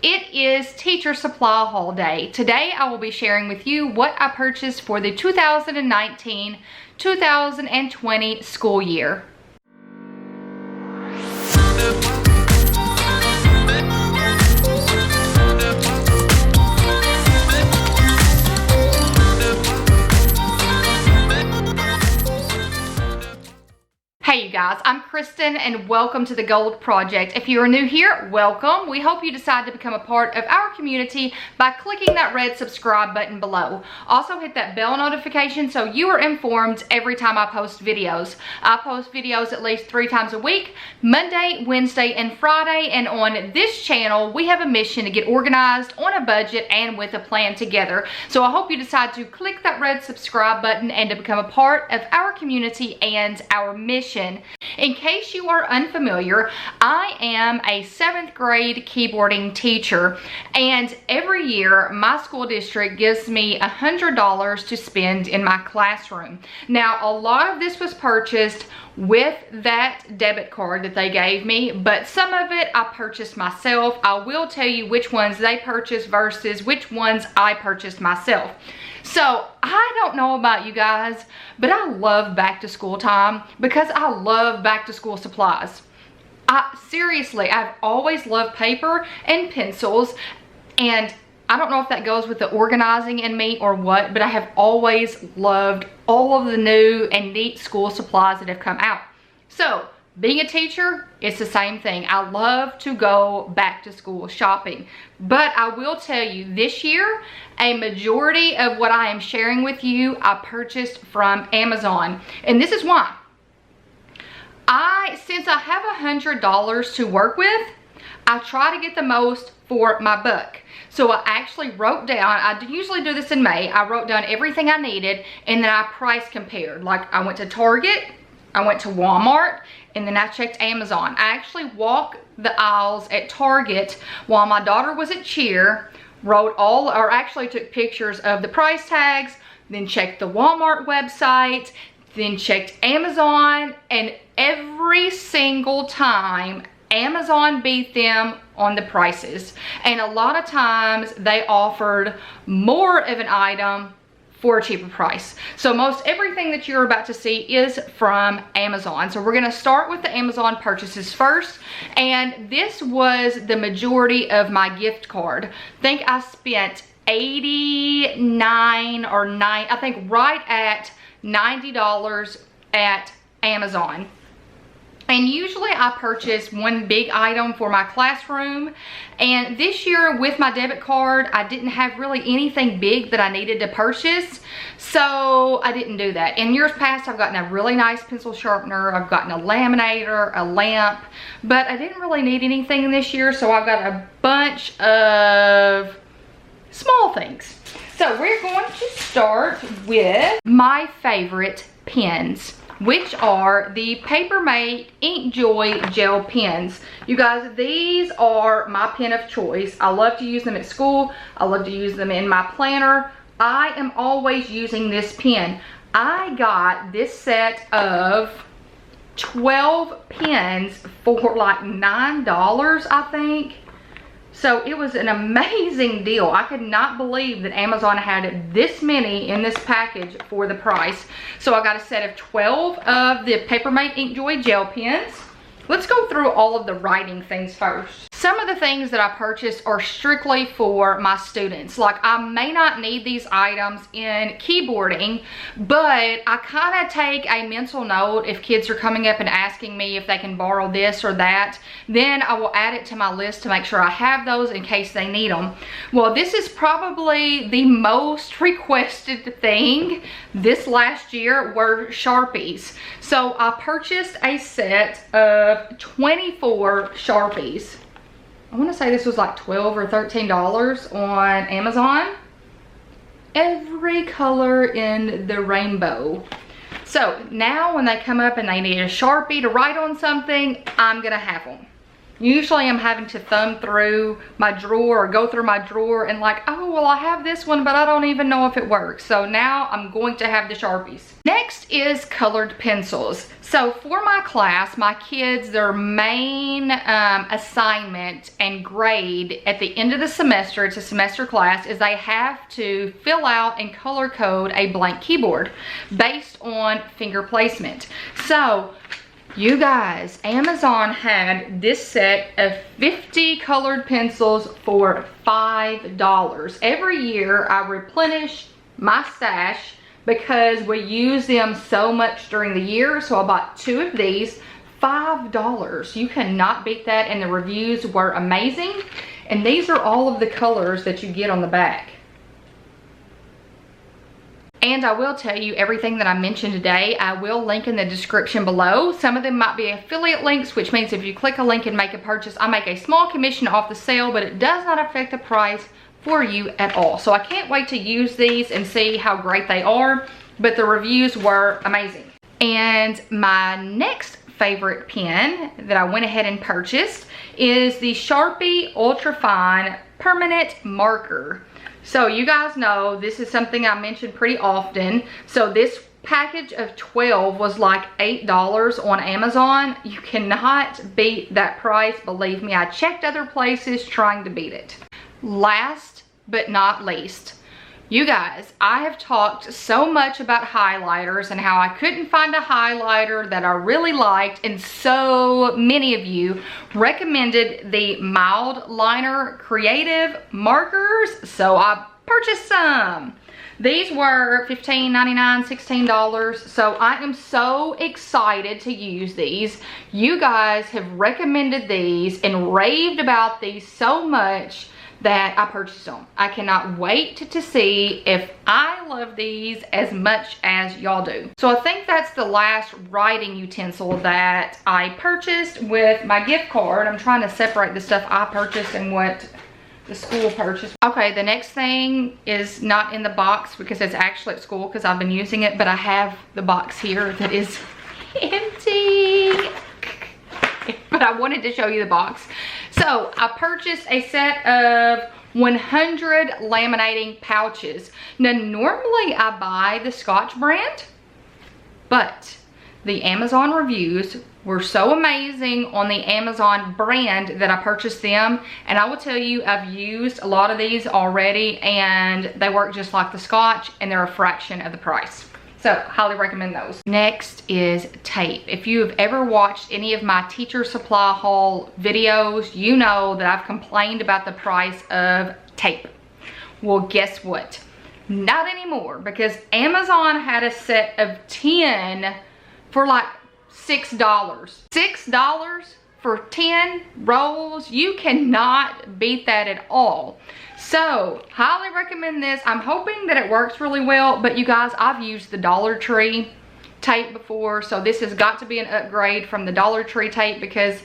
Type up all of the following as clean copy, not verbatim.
It is Teacher Supply Haul Day. Today I will be sharing with you what I purchased for the 2019-2020 school year. Hey you guys, I'm Kristen and welcome to the Gold Project. If you are new here, welcome. We hope you decide to become a part of our community by clicking that red subscribe button below. Also hit that bell notification so you are informed every time I post videos. I post videos at least 3 times a week, Monday, Wednesday, and Friday. And on this channel, we have a mission to get organized on a budget and with a plan together. So I hope you decide to click that red subscribe button and to become a part of our community and our mission. In case you are unfamiliar, I am a 7th grade keyboarding teacher, and every year my school district gives me $100 to spend in my classroom. Now, a lot of this was purchased with that debit card that they gave me, but some of it I purchased myself. I will tell you which ones they purchased versus which ones I purchased myself. So I don't know about you guys, but I love back to school time because I love back to school supplies. Seriously, I've always loved paper and pencils, and I don't know if that goes with the organizing in me or what, but I have always loved all of the new and neat school supplies that have come out. So being a teacher, it's the same thing. I love to go back to school shopping. But I will tell you, this year, a majority of what I am sharing with you, I purchased from Amazon. And this is why. Since I have $100 to work with, I try to get the most for my buck. So I actually wrote down, I usually do this in May, I wrote down everything I needed and then I price compared. Like I went to Target, I went to Walmart, and then I checked Amazon. I actually walked the aisles at Target while my daughter was at cheer, actually took pictures of the price tags, then checked the Walmart website, then checked Amazon, and every single time Amazon beat them on the prices. And a lot of times they offered more of an item for a cheaper price. So most everything that you're about to see is from Amazon. So we're gonna start with the Amazon purchases first. And this was the majority of my gift card. I think I spent $89 or I think right at $90 at Amazon. And usually I purchase one big item for my classroom. And this year with my debit card, I didn't have really anything big that I needed to purchase. So I didn't do that. In years past, I've gotten a really nice pencil sharpener. I've gotten a laminator, a lamp, but I didn't really need anything this year. So I've got a bunch of small things. So we're going to start with my favorite pens, which are the Papermate InkJoy gel pens. You guys, these are my pen of choice. I love to use them at school. I love to use them in my planner. I am always using this pen. I got this set of 12 pens for like $9, I think. So it was an amazing deal. I could not believe that Amazon had this many in this package for the price. So I got a set of 12 of the Papermate InkJoy gel pens. Let's go through all of the writing things first. Some of the things that I purchased are strictly for my students. Like I may not need these items in keyboarding, but I kind of take a mental note if kids are coming up and asking me if they can borrow this or that. Then I will add it to my list to make sure I have those in case they need them. Well, this is probably the most requested thing this last year were Sharpies. So I purchased a set of 24 Sharpies. I want to say this was like $12 or $13 on Amazon. Every color in the rainbow. So now when they come up and they need a Sharpie to write on something, I'm gonna have them. Usually I'm having to thumb through my drawer or go through my drawer and like, oh, well, I have this one, but I don't even know if it works. So now I'm going to have the Sharpies. Next is colored pencils. So for my class, my kids, their main assignment and grade at the end of the semester, it's a semester class, is they have to fill out and color code a blank keyboard based on finger placement. So you guys, Amazon had this set of 50 colored pencils for $5. Every year I replenish my stash because we use them so much during the year. So I bought 2 of these, $5. You cannot beat that, and the reviews were amazing. And these are all of the colors that you get on the back. And I will tell you everything that I mentioned today, I will link in the description below. Some of them might be affiliate links, which means if you click a link and make a purchase, I make a small commission off the sale, but it does not affect the price for you at all. So I can't wait to use these and see how great they are, but the reviews were amazing. And my next favorite pen that I went ahead and purchased is the Sharpie Ultra Fine Permanent Marker. So you guys know this is something I mention pretty often. So this package of 12 was like $8 on Amazon. You cannot beat that price, believe me. I checked other places trying to beat it. Last but not least, you guys, I have talked so much about highlighters and how I couldn't find a highlighter that I really liked, and so many of you recommended the Mildliner Creative markers, so I purchased some. These were $15.99, $16, so I am so excited to use these. You guys have recommended these and raved about these so much that I purchased them. I cannot wait to see if I love these as much as y'all do. So I think that's the last writing utensil that I purchased with my gift card. I'm trying to separate the stuff I purchased and what the school purchased. Okay, the next thing is not in the box because it's actually at school because I've been using it, but I have the box here that is empty. But I wanted to show you the box. So I purchased a set of 100 laminating pouches. Now normally I buy the Scotch brand, but the Amazon reviews were so amazing on the Amazon brand that I purchased them. And I will tell you, I've used a lot of these already and they work just like the Scotch and they're a fraction of the price. So highly recommend those. Next is tape. If you have ever watched any of my teacher supply haul videos, you know that I've complained about the price of tape. Well, guess what? Not anymore, because Amazon had a set of 10 for like $6. $6 for 10 rolls. You cannot beat that at all. So highly recommend this. I'm hoping that it works really well, but you guys, I've used the Dollar Tree tape before, so this has got to be an upgrade from the Dollar Tree tape because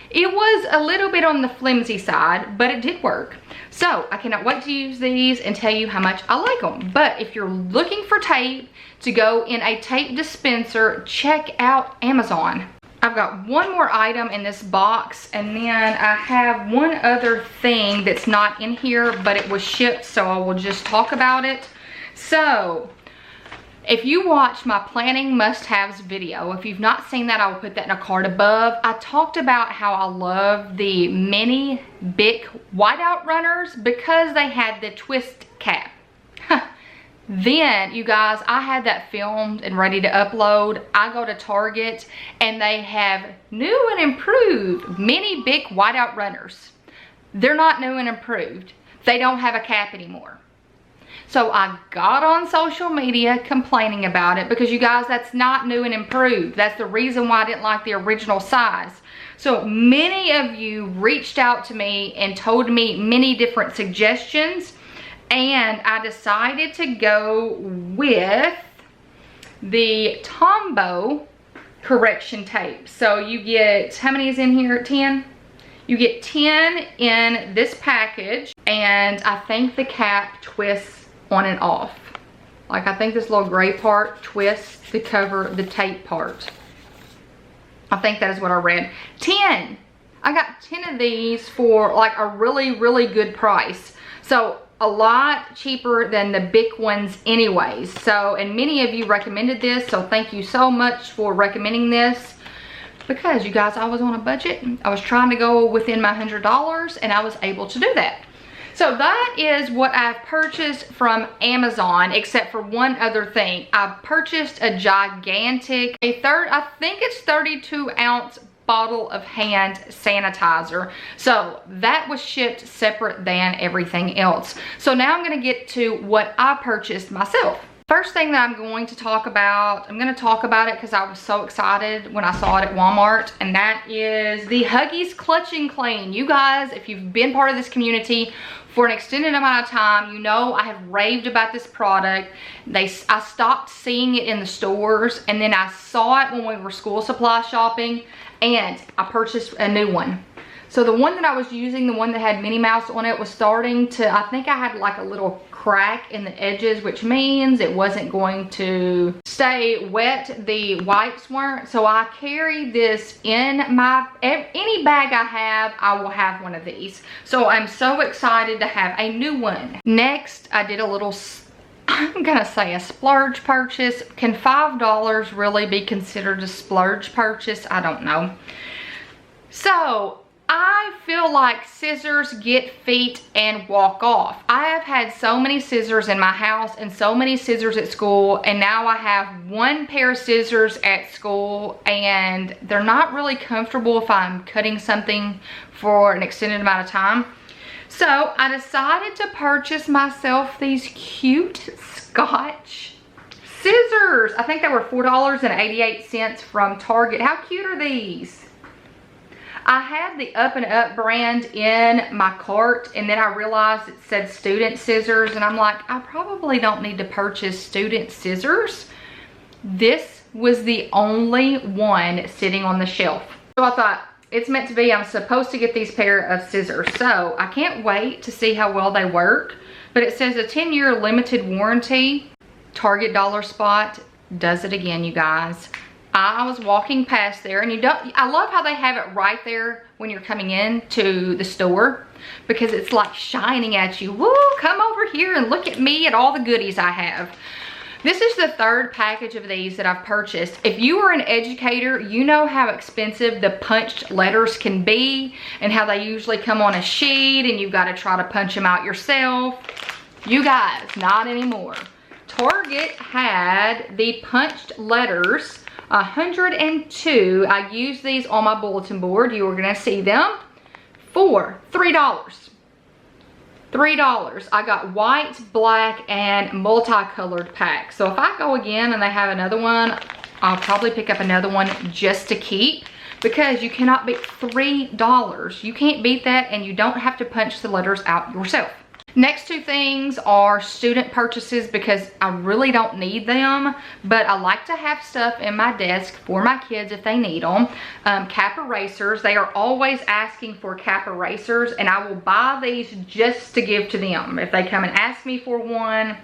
it was a little bit on the flimsy side, but it did work. So I cannot wait to use these and tell you how much I like them. But if you're looking for tape to go in a tape dispenser, check out Amazon. I've got one more item in this box, and then I have one other thing that's not in here, but it was shipped, so I will just talk about it. So if you watch my planning must-haves video, if you've not seen that, I will put that in a card above. I talked about how I love the mini Bic whiteout runners because they had the twist cap. Then, you guys, I had that filmed and ready to upload. I go to Target and they have new and improved mini Bic whiteout runners. They're not new and improved. They don't have a cap anymore. So I got on social media complaining about it because, you guys, that's not new and improved. That's the reason why I didn't like the original size. So many of you reached out to me and told me many different suggestions, and I decided to go with the Tombow correction tape. So you get, how many is in here? 10? You get 10 in this package, and I think the cap twists on and off. Like, I think this little gray part twists to cover the tape part. I think that is what I read. 10. I got 10 of these for like a really, really good price. So a lot cheaper than the big ones anyways. So, and many of you recommended this, so thank you so much for recommending this, because you guys, I was on a budget. I was trying to go within my $100 and I was able to do that. So that is what I've purchased from Amazon, except for one other thing. I purchased a gigantic, I think it's 32-ounce bottle of hand sanitizer. So that was shipped separate than everything else. So now I'm gonna get to what I purchased myself. First thing that I'm going to talk about, I'm going to talk about it because I was so excited when I saw it at Walmart, and that is the Huggies Clutch and Clean. You guys, if you've been part of this community for an extended amount of time, you know I have raved about this product. I stopped seeing it in the stores, and then I saw it when we were school supply shopping, and I purchased a new one. So the one that I was using, the one that had Minnie Mouse on it, was starting to, I think I had like a little crack in the edges, which means it wasn't going to stay wet. The wipes weren't. So I carry this in my, any bag I have, I will have one of these. So I'm so excited to have a new one. Next, I did a little, I'm gonna say a splurge purchase. Can $5 really be considered a splurge purchase? I don't know. So I feel like scissors get feet and walk off. I have had so many scissors in my house and so many scissors at school, and now I have one pair of scissors at school, and they're not really comfortable if I'm cutting something for an extended amount of time. So I decided to purchase myself these cute Scotch scissors. I think they were $4.88 from Target. How cute are these? I had the Up and Up brand in my cart, and then I realized it said student scissors, and I'm like, I probably don't need to purchase student scissors. This was the only one sitting on the shelf. So I thought, it's meant to be. I'm supposed to get these pair of scissors. So I can't wait to see how well they work. But it says a 10-year limited warranty. Target Dollar Spot does it again, you guys. I was walking past there, and I love how they have it right there when you're coming in to the store, because it's like shining at you. Woo, come over here and look at me and all the goodies I have. This is the third package of these that I've purchased. If you are an educator, you know how expensive the punched letters can be and how they usually come on a sheet and you've got to try to punch them out yourself. You guys, not anymore. Target had the punched letters, 102. I use these on my bulletin board. You are gonna see them for $3. $3. I got white, black, and multicolored packs. So if I go again and they have another one, I'll probably pick up another one just to keep, because you cannot beat $3. You can't beat that, and you don't have to punch the letters out yourself. Next two things are student purchases, because I really don't need them, but I like to have stuff in my desk for my kids if they need them. Cap erasers, they are always asking for cap erasers, and I will buy these just to give to them. If they come and ask me for one,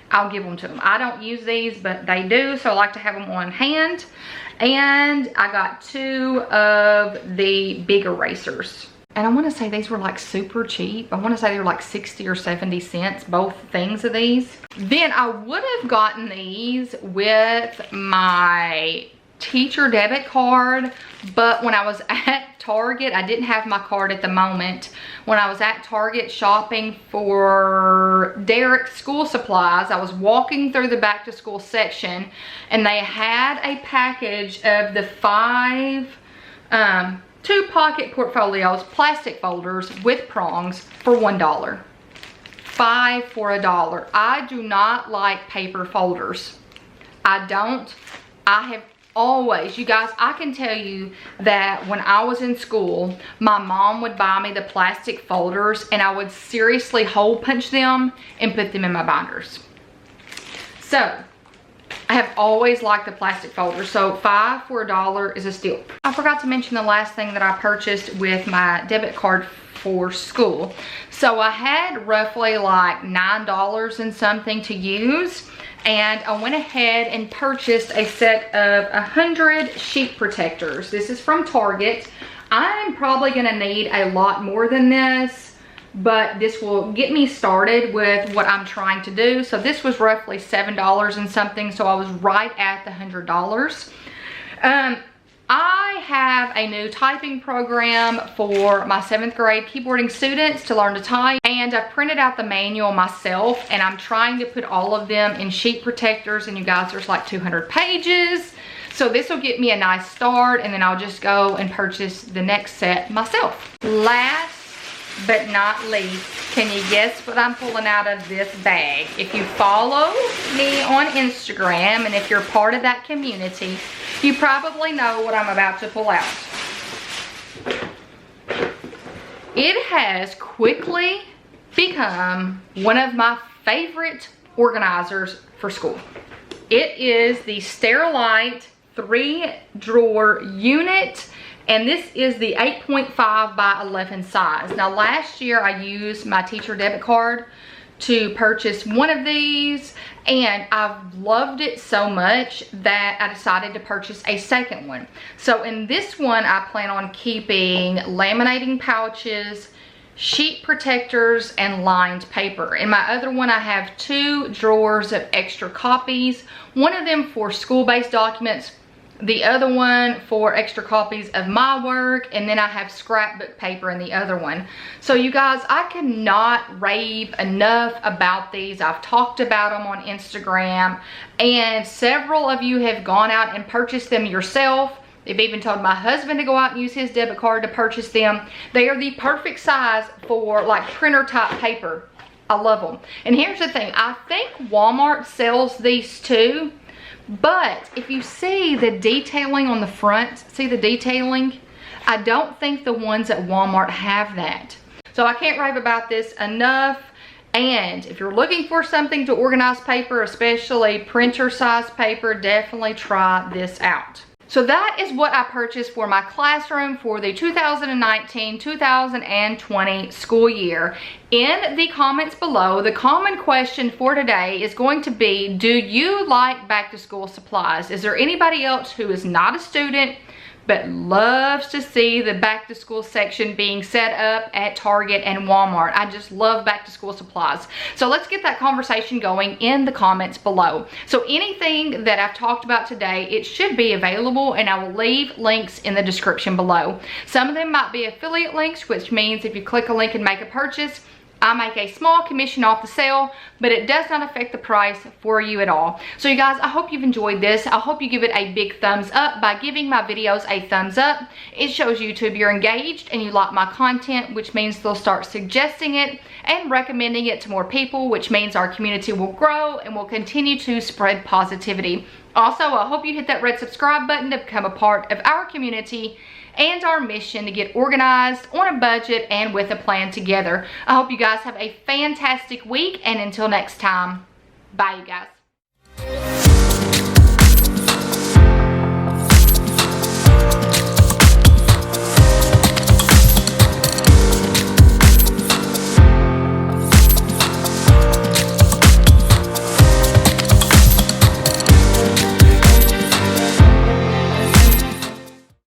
I'll give them to them. I don't use these, but they do, so I like to have them on hand. And I got 2 of the big erasers. And I want to say these were like super cheap. I want to say they were like 60 or 70 cents, both things of these. Then I would have gotten these with my teacher debit card, but when I was at Target, I didn't have my card at the moment. When I was at Target shopping for Derek's school supplies, I was walking through the back to school section, and they had a package of the 5 2 pocket portfolios, plastic folders with prongs for $1. 5 for $1. I do not like paper folders. I don't. I have always, you guys, I can tell you that when I was in school, my mom would buy me the plastic folders, and I would seriously hole punch them and put them in my binders. So I have always liked the plastic folders, so 5 for $1 is a steal. I forgot to mention the last thing that I purchased with my debit card for school. So I had roughly like $9 and something to use, and I went ahead and purchased a set of 100 sheet protectors. This is from Target. I'm probably gonna need a lot more than this, but this will get me started with what I'm trying to do. So this was roughly $7 and something, so I was right at the $100. I have a new typing program for my 7th grade keyboarding students to learn to type, and I've printed out the manual myself, and I'm trying to put all of them in sheet protectors, and you guys, there's like 200 pages. So this will get me a nice start, and then I'll just go and purchase the next set myself. Last but not least, can you guess what I'm pulling out of this bag? If you follow me on Instagram and if you're part of that community, you probably know what I'm about to pull out. It has quickly become one of my favorite organizers for school. It is the Sterilite 3-drawer unit. And this is the 8.5 by 11 size. Now last year I used my teacher debit card to purchase one of these, and I've loved it so much that I decided to purchase a second one. So in this one I plan on keeping laminating pouches, sheet protectors, and lined paper. In my other one I have 2 drawers of extra copies, one of them for school-based documents, the other one for extra copies of my work, and then I have scrapbook paper in the other one. So you guys, I cannot rave enough about these. I've talked about them on Instagram, and several of you have gone out and purchased them yourself. They've even told my husband to go out and use his debit card to purchase them. They are the perfect size for like printer type paper. I love them. And here's the thing, I think Walmart sells these too. But if you see the detailing on the front, see the detailing? I don't think the ones at Walmart have that. So I can't rave about this enough. And if you're looking for something to organize paper, especially printer size paper, definitely try this out. So that is what I purchased for my classroom for the 2019-2020 school year. In the comments below, the common question for today is going to be, do you like back to school supplies? Is there anybody else who is not a student but loves to see the back to school section being set up at Target and Walmart? I just love back to school supplies. So let's get that conversation going in the comments below. So anything that I've talked about today, it should be available, and I will leave links in the description below. Some of them might be affiliate links, which means if you click a link and make a purchase, I make a small commission off the sale, but it does not affect the price for you at all. So you guys, I hope you've enjoyed this. I hope you give it a big thumbs up by giving my videos a thumbs up. It shows YouTube you're engaged and you like my content, which means they'll start suggesting it and recommending it to more people, which means our community will grow and will continue to spread positivity. Also, I hope you hit that red subscribe button to become a part of our community and our mission to get organized on a budget and with a plan together. I hope you guys have a fantastic week, and until next time, bye you guys.